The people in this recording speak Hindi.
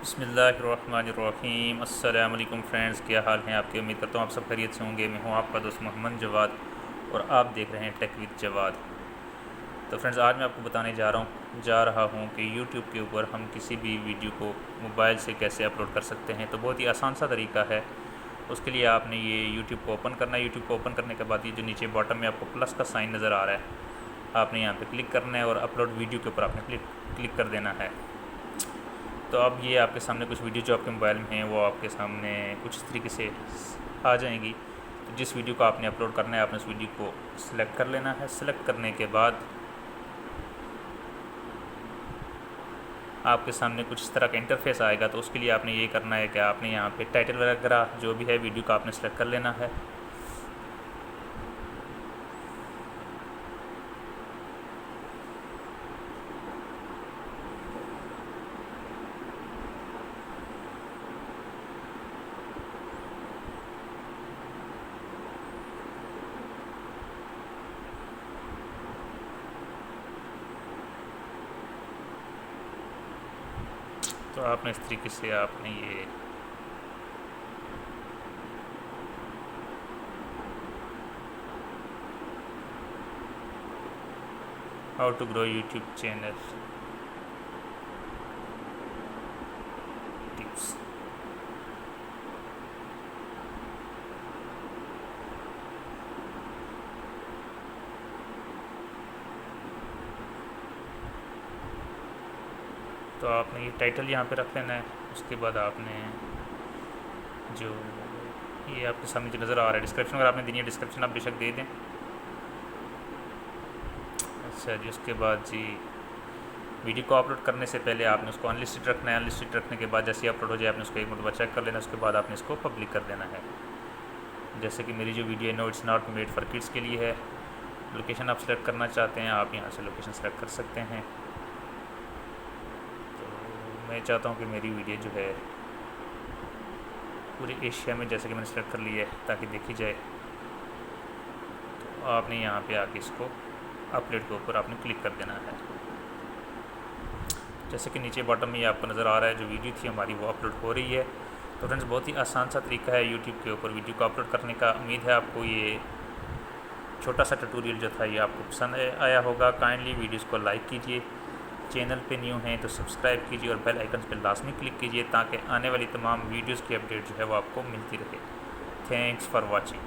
बिस्मिल्लाहिर्रहमानिर्रहीम। अस्सलाम वालेकुम फ्रेंड्स, क्या हाल हैं आपके? उम्मीद करता हूँ आप सब खैरियत से होंगे। मैं हूँ आपका दोस्त मोहम्मद जवाद और आप देख रहे हैं टेक विद जवाद। तो फ्रेंड्स, आज मैं आपको बताने जा रहा हूँ कि यूट्यूब के ऊपर हम किसी भी वीडियो को मोबाइल से कैसे अपलोड कर सकते हैं। तो बहुत ही आसान सा तरीका है। उसके लिए आपने ये यूट्यूब को ओपन करना है। यूट्यूब को ओपन करने के बाद ये जो नीचे बॉटम में आपको प्लस का साइन नज़र आ रहा है, आपने यहाँ पे क्लिक करना है और अपलोड वीडियो के ऊपर आपने क्लिक कर देना है। तो अब ये आपके सामने कुछ वीडियो जो आपके मोबाइल में हैं वो आपके सामने कुछ इस तरीके से आ जाएंगी। तो जिस वीडियो को आपने अपलोड करना है आपने उस वीडियो को सिलेक्ट कर लेना है। सिलेक्ट करने के बाद आपके सामने कुछ इस तरह का इंटरफेस आएगा। तो उसके लिए आपने ये करना है कि आपने यहाँ पे टाइटल वगैरह जो भी है वीडियो का आपने सेलेक्ट कर लेना है। तो आपने इस तरीके से आपने ये how to grow YouTube channel tips. तो आपने ये टाइटल यहाँ पे रख लेना है। उसके बाद आपने जो ये आपके सामने जो नज़र आ रहा है डिस्क्रिप्शन, अगर आपने देनी है डिस्क्रिप्शन आप बेशक दे दें। अच्छा जी, उसके बाद जी वीडियो को अपलोड करने से पहले आपने उसको अनलिस्टेड रखना है। अनलिस्टेड रखने के बाद जैसे ही अपलोड हो जाए आपने उसको एक मरतबा चेक कर लेना। उसके बाद आपने इसको पब्लिक कर देना है। जैसे कि मेरी जो वीडियो है no it's not made for kids के लिए है। लोकेशन आप सेलेक्ट करना चाहते हैं, आप यहाँ से लोकेशन सेलेक्ट कर सकते हैं। तो मैं चाहता हूँ कि मेरी वीडियो जो है पूरे एशिया में, जैसे कि मैंने सेलेक्ट कर लिया है ताकि देखी जाए। तो आपने यहाँ पे आके इसको अपलोड के ऊपर आपने क्लिक कर देना है। जैसे कि नीचे बॉटम में आपको नज़र आ रहा है जो वीडियो थी हमारी वो अपलोड हो रही है। तो फ्रेंड्स, बहुत ही आसान सा तरीका है यूट्यूब के ऊपर वीडियो को अपलोड करने का। उम्मीद है आपको ये छोटा सा ट्यूटोरियल जो था ये आपको पसंद आया होगा। काइंडली वीडियोस को लाइक कीजिए, चैनल पे न्यू हैं तो सब्सक्राइब कीजिए और बेल आइकन पर लाजमी क्लिक कीजिए ताकि आने वाली तमाम वीडियोस की अपडेट जो है वो आपको मिलती रहे। Thanks for watching.